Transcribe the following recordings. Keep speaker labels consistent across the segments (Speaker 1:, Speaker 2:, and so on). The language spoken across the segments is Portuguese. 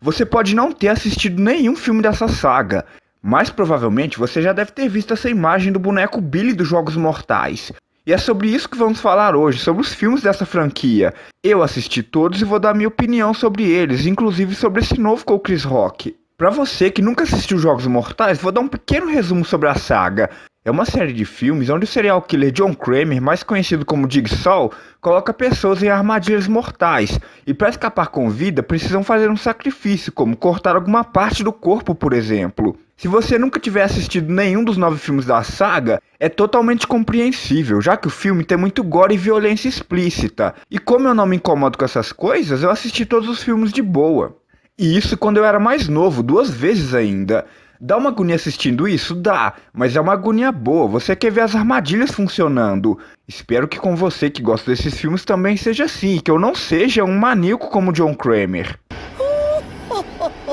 Speaker 1: Você pode não ter assistido nenhum filme dessa saga, mas provavelmente você já deve ter visto essa imagem do boneco Billy dos Jogos Mortais. E é sobre isso que vamos falar hoje, sobre os filmes dessa franquia. Eu assisti todos e vou dar minha opinião sobre eles, inclusive sobre esse novo com o Chris Rock. Pra você que nunca assistiu Jogos Mortais, vou dar um pequeno resumo sobre a saga. É uma série de filmes onde o serial killer John Kramer, mais conhecido como Jigsaw, coloca pessoas em armadilhas mortais, e para escapar com vida precisam fazer um sacrifício, como cortar alguma parte do corpo, por exemplo. Se você nunca tiver assistido nenhum dos 9 filmes da saga, é totalmente compreensível, já que o filme tem muito gore e violência explícita. E como eu não me incomodo com essas coisas, eu assisti todos os filmes de boa. E isso quando eu era mais novo, 2 vezes ainda. Dá uma agonia assistindo isso? Dá, mas é uma agonia boa, você quer ver as armadilhas funcionando. Espero que com você que gosta desses filmes também seja assim, que eu não seja um maníaco como John Kramer.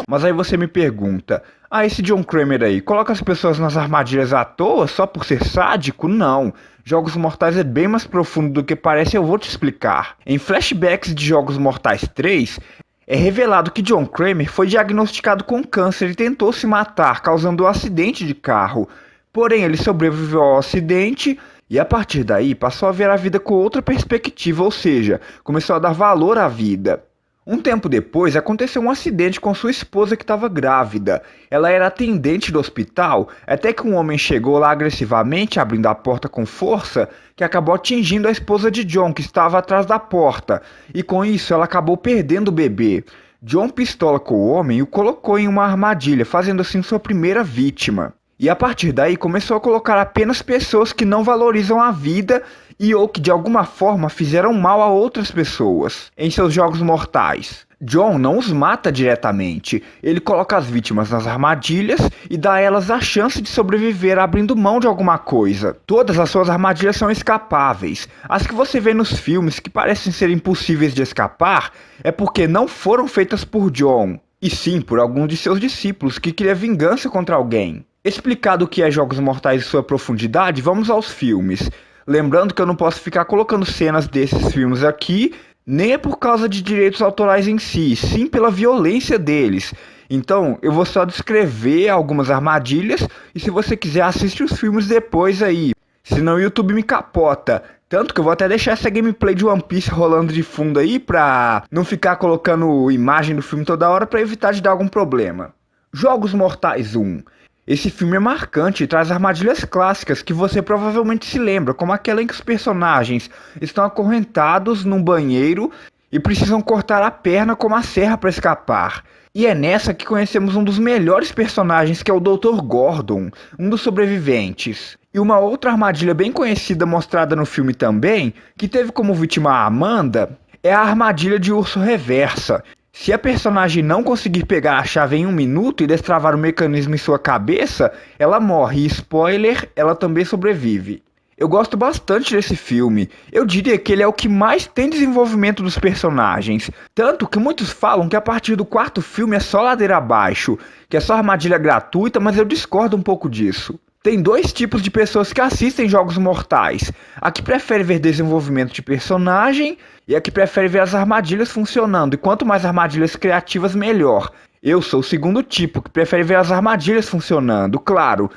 Speaker 1: Mas aí você me pergunta, esse John Kramer aí, coloca as pessoas nas armadilhas à toa só por ser sádico? Não. Jogos Mortais é bem mais profundo do que parece, eu vou te explicar. Em flashbacks de Jogos Mortais 3, é revelado que John Kramer foi diagnosticado com câncer e tentou se matar, causando um acidente de carro. Porém, ele sobreviveu ao acidente e a partir daí passou a ver a vida com outra perspectiva, ou seja, começou a dar valor à vida. Um tempo depois, aconteceu um acidente com sua esposa que estava grávida. Ela era atendente do hospital, até que um homem chegou lá agressivamente, abrindo a porta com força, que acabou atingindo a esposa de John, que estava atrás da porta. E com isso, ela acabou perdendo o bebê. John pistola com o homem e o colocou em uma armadilha, fazendo assim sua primeira vítima. E a partir daí começou a colocar apenas pessoas que não valorizam a vida e ou que de alguma forma fizeram mal a outras pessoas em seus jogos mortais. John não os mata diretamente, ele coloca as vítimas nas armadilhas e dá a elas a chance de sobreviver abrindo mão de alguma coisa. Todas as suas armadilhas são escapáveis. As que você vê nos filmes que parecem ser impossíveis de escapar é porque não foram feitas por John, e sim por algum de seus discípulos que queria vingança contra alguém. Explicado o que é Jogos Mortais e sua profundidade, vamos aos filmes. Lembrando que eu não posso ficar colocando cenas desses filmes aqui, nem é por causa de direitos autorais em si, sim pela violência deles. Então, eu vou só descrever algumas armadilhas, e se você quiser assiste os filmes depois aí, senão o YouTube me capota. Tanto que eu vou até deixar essa gameplay de One Piece rolando de fundo aí, pra não ficar colocando imagem do filme toda hora, pra evitar de dar algum problema. Jogos Mortais 1. Esse filme é marcante e traz armadilhas clássicas que você provavelmente se lembra, como aquela em que os personagens estão acorrentados num banheiro e precisam cortar a perna com uma serra para escapar. E é nessa que conhecemos um dos melhores personagens, que é o Dr. Gordon, um dos sobreviventes. E uma outra armadilha bem conhecida mostrada no filme também, que teve como vítima a Amanda, é a armadilha de urso reversa. Se a personagem não conseguir pegar a chave em 1 minuto e destravar o mecanismo em sua cabeça, ela morre e, spoiler, ela também sobrevive. Eu gosto bastante desse filme, eu diria que ele é o que mais tem desenvolvimento dos personagens, tanto que muitos falam que a partir do 4º filme é só ladeira abaixo, que é só armadilha gratuita, mas eu discordo um pouco disso. Tem 2 tipos de pessoas que assistem Jogos Mortais, a que prefere ver desenvolvimento de personagem e a que prefere ver as armadilhas funcionando, e quanto mais armadilhas criativas melhor. Eu sou o segundo tipo, que prefere ver as armadilhas funcionando, claro,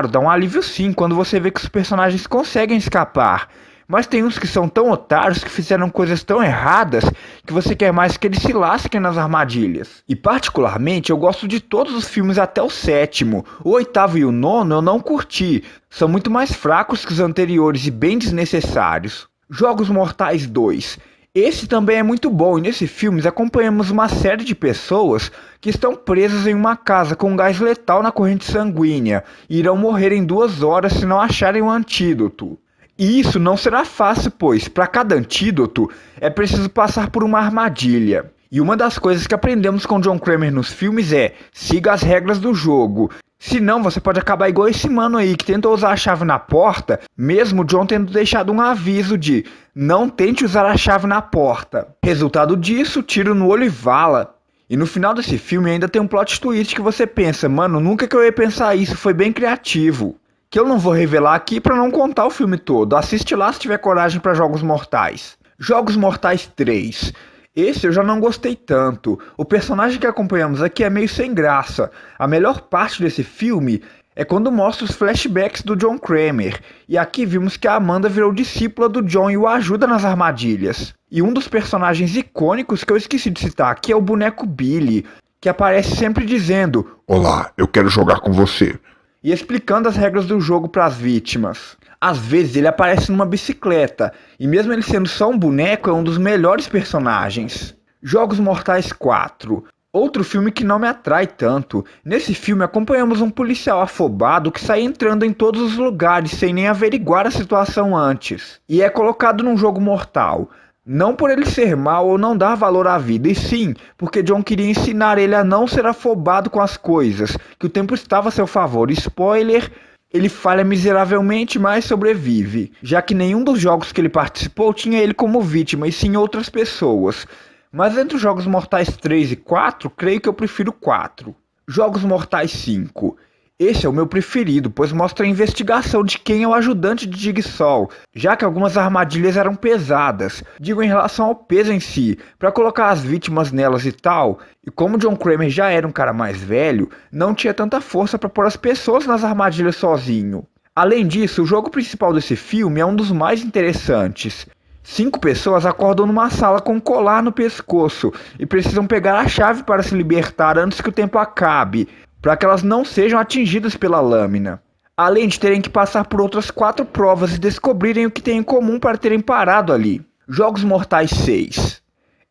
Speaker 1: dá um alívio sim quando você vê que os personagens conseguem escapar. Mas tem uns que são tão otários, que fizeram coisas tão erradas, que você quer mais que eles se lasquem nas armadilhas. E particularmente eu gosto de todos os filmes até o 7º. O 8º e o 9º eu não curti, são muito mais fracos que os anteriores e bem desnecessários. Jogos Mortais 2. Esse também é muito bom, e nesse filme acompanhamos uma série de pessoas que estão presas em uma casa com um gás letal na corrente sanguínea e irão morrer em 2 horas se não acharem um antídoto. E isso não será fácil, pois para cada antídoto é preciso passar por uma armadilha. E uma das coisas que aprendemos com John Kramer nos filmes é: siga as regras do jogo. Senão você pode acabar igual esse mano aí que tentou usar a chave na porta, mesmo John tendo deixado um aviso de não tente usar a chave na porta. Resultado disso, tiro no olho e vala. E no final desse filme ainda tem um plot twist que você pensa: mano, nunca que eu ia pensar isso, foi bem criativo. Que eu não vou revelar aqui para não contar o filme todo. Assiste lá se tiver coragem para Jogos Mortais. Jogos Mortais 3. Esse eu já não gostei tanto. O personagem que acompanhamos aqui é meio sem graça. A melhor parte desse filme é quando mostra os flashbacks do John Kramer. E aqui vimos que a Amanda virou discípula do John e o ajuda nas armadilhas. E um dos personagens icônicos que eu esqueci de citar aqui é o boneco Billy, que aparece sempre dizendo:
Speaker 2: Olá, eu quero jogar com você.
Speaker 1: E explicando as regras do jogo para as vítimas. Às vezes ele aparece numa bicicleta, e mesmo ele sendo só um boneco, é um dos melhores personagens. Jogos Mortais 4. Outro filme que não me atrai tanto. Nesse filme acompanhamos um policial afobado que sai entrando em todos os lugares sem nem averiguar a situação antes. E é colocado num jogo mortal. Não por ele ser mau ou não dar valor à vida, e sim porque John queria ensinar ele a não ser afobado com as coisas, que o tempo estava a seu favor. Spoiler, ele falha miseravelmente, mas sobrevive, já que nenhum dos jogos que ele participou tinha ele como vítima, e sim outras pessoas. Mas entre os Jogos Mortais 3 e 4, creio que eu prefiro 4. Jogos Mortais 5. Esse é o meu preferido, pois mostra a investigação de quem é o ajudante de Jigsaw, já que algumas armadilhas eram pesadas, digo em relação ao peso em si, para colocar as vítimas nelas e tal, e como John Kramer já era um cara mais velho, não tinha tanta força para pôr as pessoas nas armadilhas sozinho. Além disso, o jogo principal desse filme é um dos mais interessantes. 5 pessoas acordam numa sala com um colar no pescoço e precisam pegar a chave para se libertar antes que o tempo acabe, para que elas não sejam atingidas pela lâmina. Além de terem que passar por outras 4 provas e descobrirem o que tem em comum para terem parado ali. Jogos Mortais 6.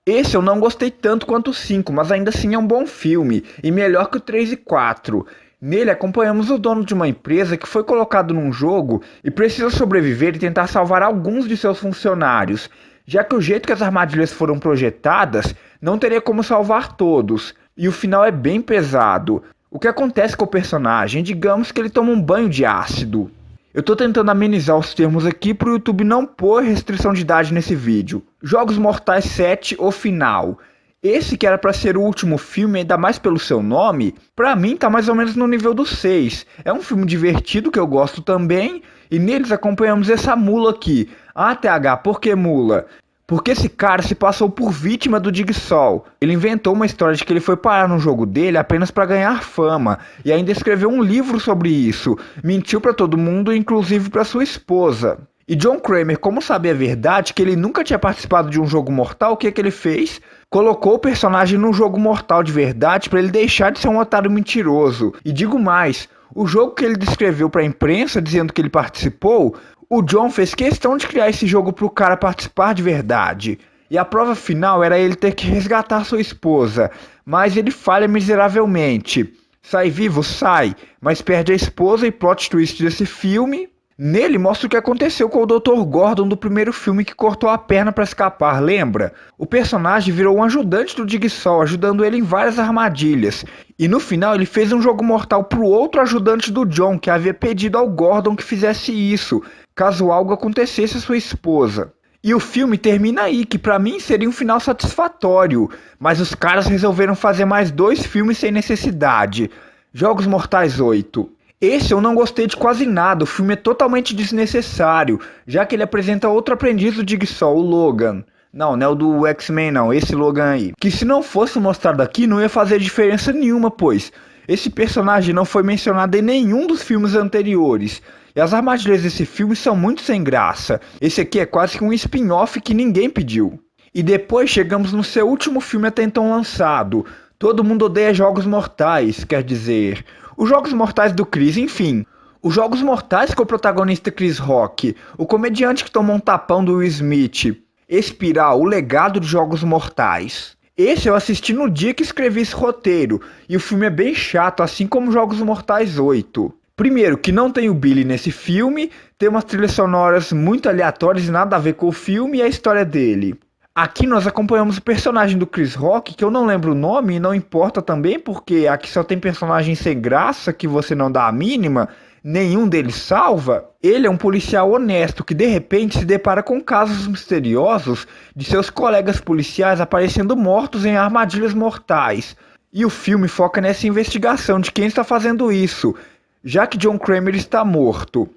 Speaker 1: Esse eu não gostei tanto quanto o 5, mas ainda assim é um bom filme, e melhor que o 3 e 4. Nele acompanhamos o dono de uma empresa que foi colocado num jogo e precisa sobreviver e tentar salvar alguns de seus funcionários, já que o jeito que as armadilhas foram projetadas não teria como salvar todos, e o final é bem pesado. O que acontece com o personagem? Digamos que ele toma um banho de ácido. Eu tô tentando amenizar os termos aqui pro YouTube não pôr restrição de idade nesse vídeo. Jogos Mortais 7, o final. Esse que era pra ser o último filme, ainda mais pelo seu nome, pra mim tá mais ou menos no nível do 6. É um filme divertido que eu gosto também, e neles acompanhamos essa mula aqui. Ah, TH, por que mula? Porque esse cara se passou por vítima do Jigsaw. Ele inventou uma história de que ele foi parar no jogo dele apenas para ganhar fama, e ainda escreveu um livro sobre isso. Mentiu para todo mundo, inclusive para sua esposa. E John Kramer, como sabia a verdade que ele nunca tinha participado de um jogo mortal, o que ele fez? Colocou o personagem num jogo mortal de verdade para ele deixar de ser um otário mentiroso. E digo mais, o jogo que ele descreveu para a imprensa dizendo que ele participou, o John fez questão de criar esse jogo para o cara participar de verdade. E a prova final era ele ter que resgatar sua esposa, mas ele falha miseravelmente. Sai vivo? Sai, mas perde a esposa, e plot twist desse filme. Nele mostra o que aconteceu com o Dr. Gordon do primeiro filme, que cortou a perna para escapar, lembra? O personagem virou um ajudante do Jigsaw, ajudando ele em várias armadilhas. E no final ele fez um jogo mortal pro outro ajudante do John, que havia pedido ao Gordon que fizesse isso, caso algo acontecesse à sua esposa. E o filme termina aí, que pra mim seria um final satisfatório, mas os caras resolveram fazer mais 2 filmes sem necessidade. Jogos Mortais 8. Esse eu não gostei de quase nada, o filme é totalmente desnecessário, já que ele apresenta outro aprendiz do Jigsaw, o Logan. Não é o do X-Men não, esse Logan aí. Que se não fosse mostrado aqui não ia fazer diferença nenhuma, pois esse personagem não foi mencionado em nenhum dos filmes anteriores. E as armadilhas desse filme são muito sem graça. Esse aqui é quase que um spin-off que ninguém pediu. E depois chegamos no seu último filme até então lançado. Todo mundo odeia Jogos Mortais, quer dizer, os Jogos Mortais do Chris, enfim. Os Jogos Mortais com o protagonista Chris Rock, o comediante que tomou um tapão do Will Smith. Espiral, o legado de Jogos Mortais. Esse eu assisti no dia que escrevi esse roteiro, e o filme é bem chato, assim como Jogos Mortais 8. Primeiro, que não tem o Billy nesse filme, tem umas trilhas sonoras muito aleatórias e nada a ver com o filme e a história dele. Aqui nós acompanhamos o personagem do Chris Rock, que eu não lembro o nome e não importa também, porque aqui só tem personagem sem graça que você não dá a mínima, nenhum deles salva. Ele é um policial honesto que de repente se depara com casos misteriosos de seus colegas policiais aparecendo mortos em armadilhas mortais. E o filme foca nessa investigação de quem está fazendo isso, já que John Kramer está morto.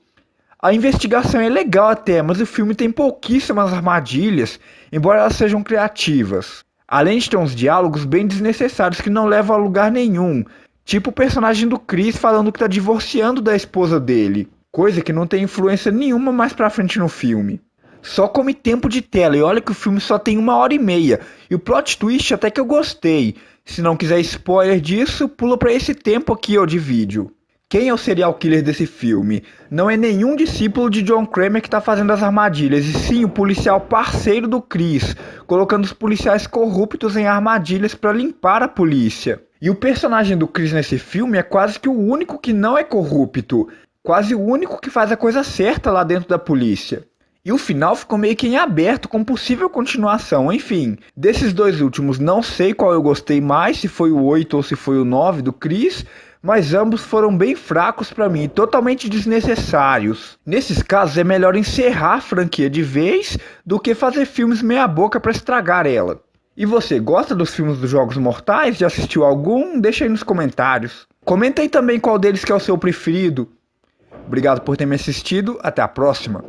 Speaker 1: A investigação é legal até, mas o filme tem pouquíssimas armadilhas, embora elas sejam criativas. Além de ter uns diálogos bem desnecessários que não levam a lugar nenhum. Tipo o personagem do Chris falando que tá divorciando da esposa dele. Coisa que não tem influência nenhuma mais pra frente no filme. Só come tempo de tela e olha que o filme só tem 1h30. E o plot twist até que eu gostei. Se não quiser spoiler disso, pula pra esse tempo aqui ó, de vídeo. Quem é o serial killer desse filme? Não é nenhum discípulo de John Kramer que tá fazendo as armadilhas, e sim o policial parceiro do Chris, colocando os policiais corruptos em armadilhas para limpar a polícia. E o personagem do Chris nesse filme é quase que o único que não é corrupto, quase o único que faz a coisa certa lá dentro da polícia. E o final ficou meio que em aberto, com possível continuação, enfim. Desses dois últimos, não sei qual eu gostei mais, se foi o 8 ou se foi o 9 do Chris, mas ambos foram bem fracos pra mim, totalmente desnecessários. Nesses casos é melhor encerrar a franquia de vez do que fazer filmes meia boca pra estragar ela. E você, gosta dos filmes dos Jogos Mortais? Já assistiu algum? Deixa aí nos comentários. Comenta aí também qual deles que é o seu preferido. Obrigado por ter me assistido, até a próxima.